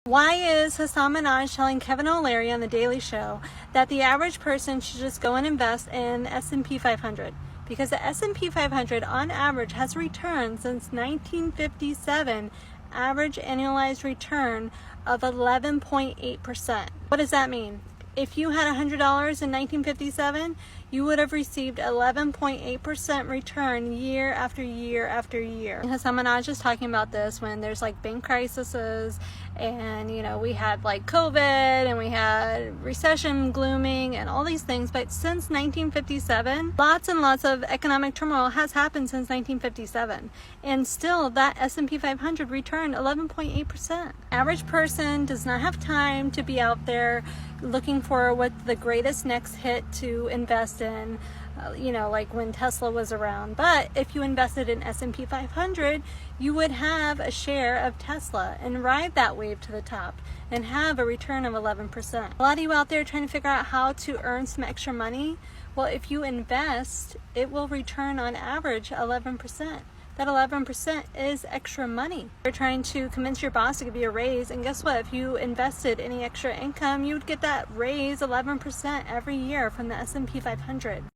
Why is Hasan Minhaj telling Kevin O'Leary on The Daily Show that the average person should just go and invest in S&P 500? Because the S&P 500 on average has returned since 1957, average annualized return of 11.8%. What does that mean? If you had $100 in 1957, you would have received 11.8% return year after year after year. Hasan Minhaj is talking about this when there's like bank crises, and we had like COVID, and we had recession glooming and all these things. But since 1957, lots and lots of economic turmoil has happened since 1957, and still that S&P 500 returned 11.8%. Average person does not have time to be out there looking for what the greatest next hit to invest in, like when Tesla was around. But if you invested in S&P 500, you would have a share of Tesla and ride that wave to the top and have a return of 11%. A lot of you out there trying to figure out how to earn some extra money. Well, if you invest, it will return on average 11%. That 11% is extra money. You're trying to convince your boss to give you a raise, and guess what? If you invested any extra income, you would get that raise 11% every year from the S&P 500.